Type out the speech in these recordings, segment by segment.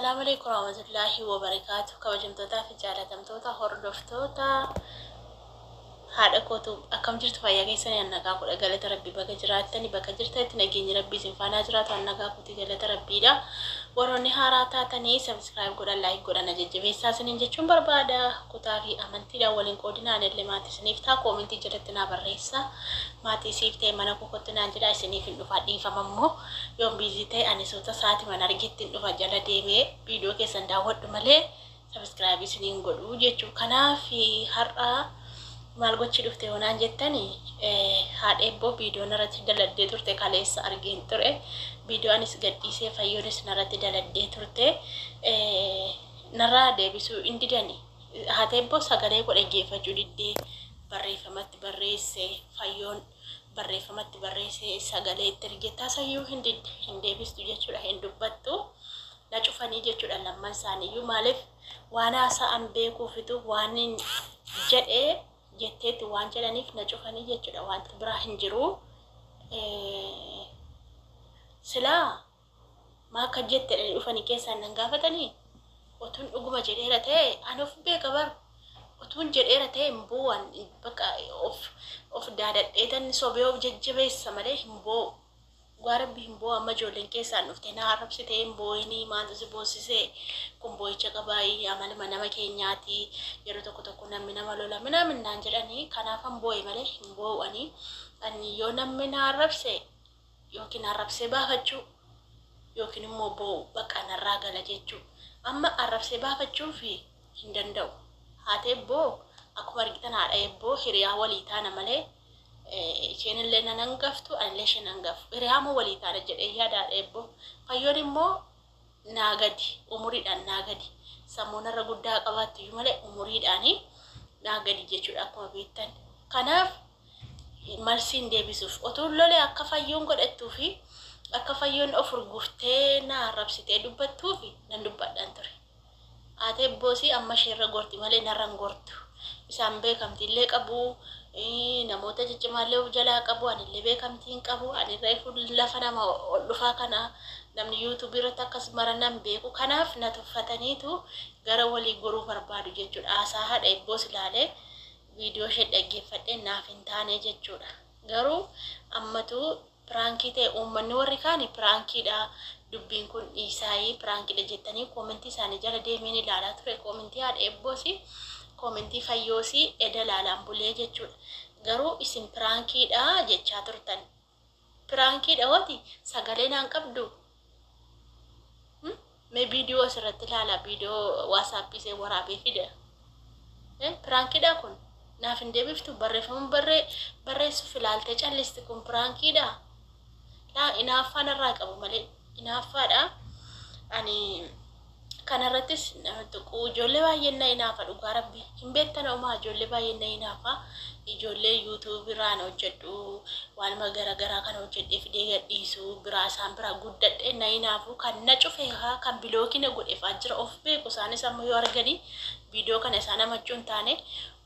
Assalamualaikum warahmatullahi wabarakatuh. Kabajamtoota fi jaalatamtoota hordoftoota haadha kootu akkam jirtu fayyaa keessanii annagaa kudha galata rabbii bakka jiraattani bakka jirtatti nageenyi rabbii isin faana jiraatu annagaa kuutii galata rabbiidha. Warroonni haaraa taatanii subscribe godhan like godhan jajjabeessaa isiniin jechuun barbaada. Kutaa fi amantiidhaan waliin qoodinaan illee maatii isiniif ta'a koomentii jalatti naa barreessa. Maatii siif ta'e mana kokotti naan jedha isiniif hin dhufa dhiifamammoo yoon biizii ta'e ani soota sa'aatii mana argetti hin dhufa jala deemee viidiyoo keessan daawwadhu malee subscribe isiniin godhu jechuu kanaaf har'a maal gochi dhufte honaan jettani haadha ebboo viidiyoo narratti daladdee turte kaleessa argeen ture viidiyoo anis gadhiisee fayyoonis narratti daladdee turte narraa deebisuu indidani haadha ebboo sagalee koo dhageeffachuu diddee barreeffamatti barreesse fayyoon barreeffamatti barreesse sagalee itti ergetaa sayyuu hin deebistu jechuudha hin dubbattu na cufanii jechuudha lamman isaaniiyyuu maaliif waan haasa'an beekuufitu waan jedhee jetteetti waan jedhaniif na cufanii jechuudha wanti biraa hin jiru silaa maa akka jettedha dhufanii keessaan nan gaafatanii otuun dhuguma jedheera ta'e ani of beeka bar otuun jedheera ta'e hin bu'an bakka of daadadheetan sobee of jajjabeessa malee hin bu'u Garuu hin bu'u amma ijoolleen keessaan dhufte na arrabsitee hin bu'inii maaltu si boosisee kun boo'icha qabaayii amaluma nama keenyaati yeroo tokko namni nama lola minaan jedhanii kanaafan bu'e malee hin bu'anii ani yoo namni na arrabse yookiin arrabsee baafachuu yookiin immoo bu'u bakka narraa gala jechuu amma arrabsee baafachuu fi hin danda'u haatee ebboo akkuma argitan haadha ebboo hiriyaa walii taana malee isheen illee nan hangaftu anillee isheen hangafu hiriyaama walii taana jedhee yaada haadha ebboo fayyoon immoo naa gadi umuriidhaan naa gadi sammuunarra guddaa qabaattu iyyuu malee umuriidhaanii naa gadi jechuudha akkuma beektan kanaaf marsiin deebisuuf otuun lolee akka fayyoon godhattuu fi akka fayyoon of urguftee na arrabsitee dubbattuu fi nan dubbadhaan ture haadha ebboosii amma isheerra gorti malee narra hin gortu isaan beekamtiillee qabu namoota ciccimaallee of jalaa qabu anillee beekamtiin qabu anirraa lafa nama ol dhufaa kana namni YouTube irratti akkas maranaan beeku kanaaf na tuffataniitu gara walii goruu barbaadu jechuudha haasaa haadha ebboos ilaalee viidiyoo ishee dhaggeeffadhee naaf hin taane jechuudha garuu ammatu piraankii ta'e uummanni warri kaani piraankiidha dubbiin kun dhiisaayii piraankiidha jettanii koomentii isaanii jala deemeen ilaalaa ture koomentii haadha ebboosii koomentii fayyoosii eda laalaan bulee jechuudha garuu isin piraankiidha jechaa turtan piraankiidha wati sagalee naan qabdu mee viidiyoo asirratti ilaala viidiyoo waasappii see waraabee fida piraankiidha kun naaf hin deebiftu barreeffama barreessuuf ilaaltee callisti kun piraankiidha laa inaaffaan irraa qabu malee inaaffaadha ani kanarrattis tuquu ijoollee baay'een na inaafa dhugaa rabbi hin beektan uumaa ijoollee baay'een na inaafa ijoollee YouTube irraan hojjedhu waanuma garaagaraa kan hojjedhee fidee gadhiisu biraa isaan biraa guddadhee na inaafu kan na cufe kan bilookina godheefaa jira of beeku isaanis amma yoo arganii viidiyoo kana isaan amachuu hin taane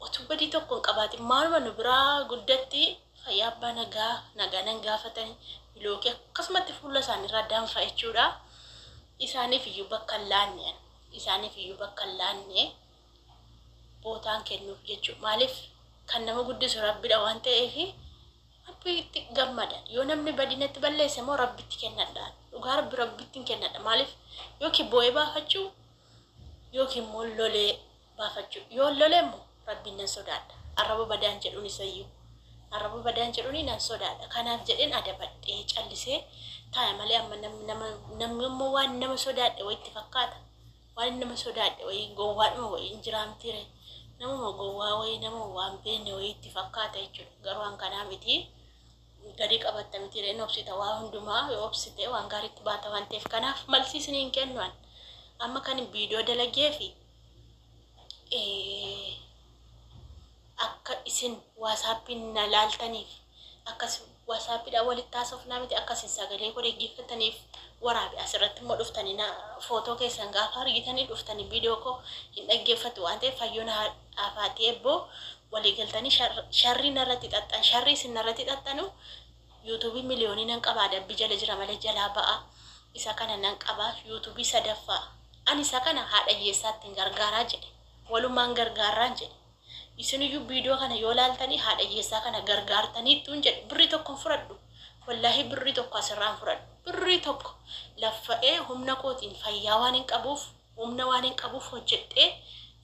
otuu badii tokko hin qabaatin maaluma nu biraa guddatti fayyaa abbaa nagaa nan gaafatanii bilookii akkasumatti fuula isaaniirraa danfa jechuudha. Isaaniif iyyuu bakka hin laanne bootaan kennuuf jechuudha maaliif kan nama guddisu rabbiidha waan ta'eef rabbitti gammada yoo namni badinatti balleesse immoo rabbitti kennadha dhugaa rabbitti kennadha maaliif yookiin boo'ee baafachuu yookiin immoo lolee baafachuu yoo lolee immoo rabbiin nan sodaadha arraba badaan jedhuun isayyuu arraba badaan jedhuun nan sodaadha kanaaf jedheen adabadhee callisee taa'e malee amma namni immoo waan nama sodaadhe wayitti fakkaata waan nama sodaadhe wayii gowwaadhuma wayii hin jiraamtire namuma gowwaa wayii nama waan beekne wayitti fakkaata jechuudha garuu waan kanaa miti gadi qabatta miti reen obsita waa hundumaa yoo obsite waan gaariitti baata waan ta'eef kanaaf malsiisni hin kennuan amma kan viidiyoo dalagee fi akka isin waasaappiin na laaltaniif akkas waasaappiidhaan walitti haasofnaa miti akkasin sagalee koo dhaggeeffataniif waraabe asirratti immoo dhuftanii na footoo keessan gaafa argitanii dhuftanii viidiyoo koo hin dhaggeeffatu waan ta'eef fayyoon haafaatii ebboo walii galtanii sharrii narratti xaxxan sharrii isin narratti xaxxanu yuutuubii miliyoonii nan qabaa dabbi jala jira malee jalaa ba'a isa kana nan qabaa yuutuubii sadaffaa ani sakana haadha hiyyeessaatti gargaaraa jedhe walumaan gargaaraan jedhe isiniyyuu viidiyoo kana yoo laaltanii haadha hiyyeessaa kana gargaartaniittuun jedhe birrii tokko fudhadhu wallahi birrii tokko asirraan fudhadhu birrii tokko laffa'ee humna kootiin fayyaa waan hin qabuuf humna waan hin qabuuf hojjedhee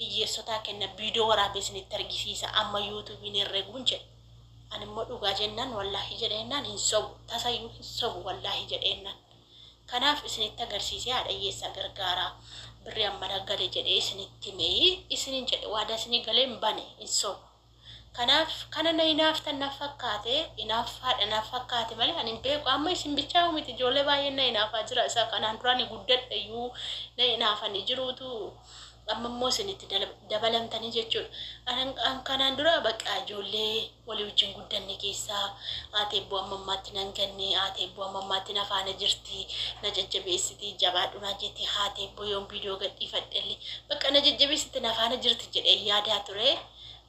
hiyyeessotaa kenna viidiyoo waraabee isinitti argisiisa amma yuutuubiin herreeguun jedhe ani immoo dhugaa jennaan wallahi jedheennaan hin sobu tasayyuu hin sobu wallahi jedheennaan kanaaf isinitti agarsiisee haadha hiyyeessaa gargaaraa birrii amma daggale jedhee isinitti mee isinin jedhe waada isinii galee hin bane hin sobu kanaaf kana na inaaftan na fakkaate inaaffaadha na fakkaate malee ani hin beeku amma isin bichaa miti ijoollee baay'een na inaafaa jira isa kanaan duraan guddadha iyyuu na inaafanii jiruutu amma immoo isinitti dabalamtanii jechuudha kanaan dura bakka ijoollee walii wajjin guddanne keessaa haati eebboo ammammaatti nan ganne haati eebboo ammammaatti na faana jirti na jajjabeessiti jabaadhunaa jetti haati eebboo yoon viidiyoo gadhiifadhellee bakka na jajjabeessiti na faana jirti jedhee yaadaa ture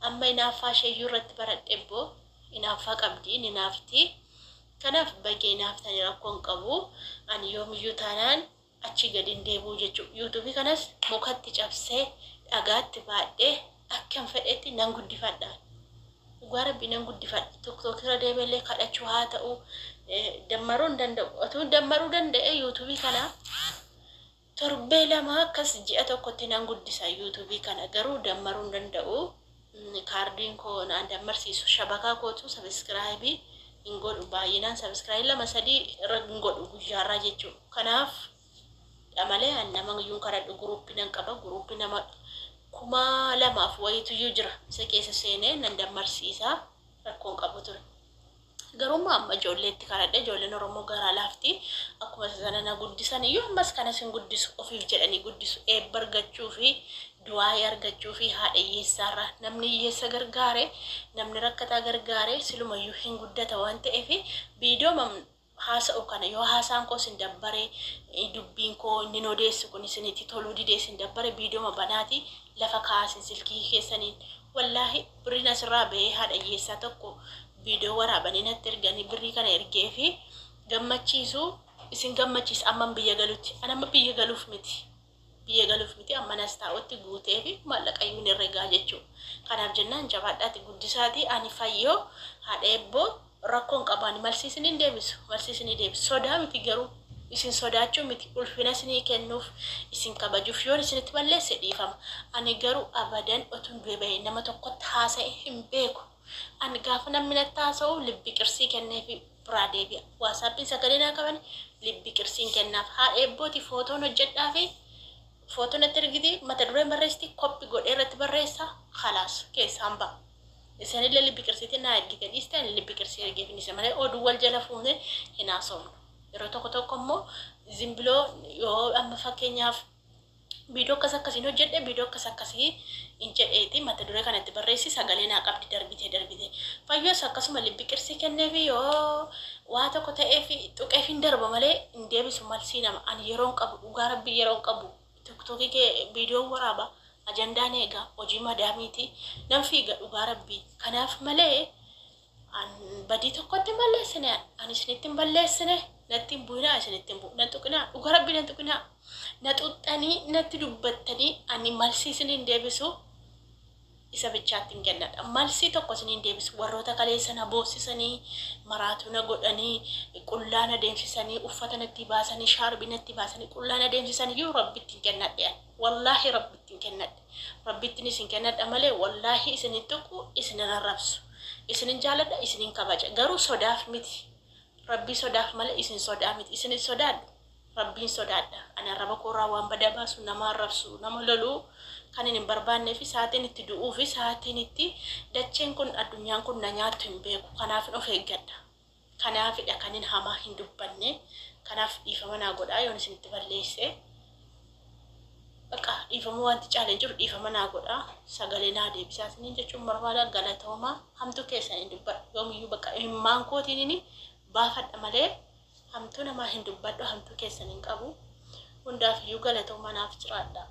amma inaaffaa sheeyyuu irratti baradhe eebboo inaaffaa qabdi inaafti kanaaf bakkee inaaftanii rakkoon qabu ani yoomiyyuu taanaan achi gadi deebuu jechuudha yuutuubii kanas mukatti cabsee dhagaatti baadhee akkam fedhetti nan guddifadha dhugaa rabbi nan guddifadha tokko irra deebilee kadhachuu haa ta'u dammaruu hin danda'u otoo dammaruu danda'e yuutuubii kana torbee lama akkas ji'a tokkotti nan guddisa yuutuubii kana garuu dammaruu hin danda'u kaardiin koo naan dammarsiisu shabakaa kootu sabiskiraayibii hin godhu baay'inaan sabiskiraayibii lama sadii irra hin godhu guyyaarraa jechuudha kanaaf amalee annama yuun karadhu guruuppii nan qaba guruuppii nama 2000 wayitu jira isa keessa seenee nan dammarsiisa rakkoon qabu ture garuu amma ijoolleetti karadhe ijoolleen Oromoo garaa laafti akkuma sana na guddisan iyyuu ammas kanas hin guddisu ofiif jedhanii guddisu eebba argachuu fi du'aa argachuu fi haadha hiyyeessaarra namni hiyyeessa gargaare namni rakkataa gargaare silumayyuu hin guddata waan ta'eef viidiyoo haasa'u kana yoo haasaan koo sin dabbare dubbiin koo inni odeessu kun isinitti toluu didee sin dabbare viidiyoo banaati lafa kaasin silkii keessaniin wallahi birriin asirraa ba'ee haadha hiyyeessaa tokko viidiyoo waraabanii natti erganii birrii kana ergee fi gammachiisu isin gammachiis amma biyya galuutti anamma biyya galuuf miti amma nas taa'utti guutee fi maallaqayyuun herregaa jechuudha kanaaf jennaan jabaadhaatti guddisaati ani fayyoo haadha eebboo rakkoon qabaan malsiisni deebisu sodaa miti garuu isin sodaachuu miti ulfina isinii kennuuf isin kabajuuf yoon isinitti balleesse dhiifama ani garuu abadan otun beeba'ee nama tokkotti haasa'e hin beeku ani gaafa namni natti haasa'u libbi qirsii kenneefi biraa deebi'a waasaappiin sagalee naa qaban libbi qirsiin kennaaf haadha eebbooti footoon hojjedhaa fi footoo natti ergiti mata dureen barreessiti koppi godhee irratti barreessa khalaas keessaan ba'a isanillee libbi qirsiitiin naa ergite dhiisteen libbi qirsii ergeefin isa malee oduu wal jala fuune hin haasofnu yeroo tokko immoo zimbiloo yoo amma fakkeenyaaf viidiyoo akkasiin hojjedhe viidiyoo akkasii hin jedheeti mata duree kanatti barreessi sagalee naa qabdi darbite fayyoos akkasuma libbi qirsii kenneefi yoo waa tokko ta'eefi tuqeef hin darba malee hin deebisu malsii nama ani yeroon qabu dhugaa rabbii yeroon qabu tiktokii kee viidiyoo waraaba ajandaan eegaa hojii madaamiiti nan fiiga dhugaa rabbii kanaaf malee badii tokkotti balleessine ani isinitti hin balleessine natti hin bu'inaa isinitti hin bu'u nan tuqinaa dhugaa rabbii nan tuqinaa na xuxxanii natti dubbattanii ani malsii isiniin deebisu isa bichaatti hin kennadha malsii tokko isiniin deebisu warroota kaleessa na boossisanii maraatuu na godhanii qullaa na deemsisanii uffata natti baasanii shaarbii natti baasanii qullaa na deemsisanii yoo rabbitti hin kennadhe wallahi rabbitti hin kennadhe rabbittiin isin kennadha malee wallahi isinin tuqu isinin arrabsu isinin jaaladha isinin kabaja garuu sodaaf miti rabbii sodaaf malee isin sodaa miti isinin sodaadhu rabbiin sodaadha ani arraba koorraa waan badaa baasu nama arrabsu nama loluu kan hin barbaannee fi saatiin itti du'uu fi saatiin itti dacheen kun addunyaan kun na nyaattu hin beeku kanaaf of eeggadha kanaafidha kan hin hamaa hin dubbanne kanaaf dhiifama naa godhaa yoon isinitti balleesse bakka dhiifama wanti caaleen jiru dhiifama naa godhaa sagalee naa deebisaa isiniin jechuun barbaada galatoomaa hamtu keessan hin dubbadhu yoomiyyuu bakka himmaan kootiin baafadha malee hamtu namaa hin dubbadhu hamtu keessan hin qabu hundaaf iyyuu galatoomaa naaf jiraadha.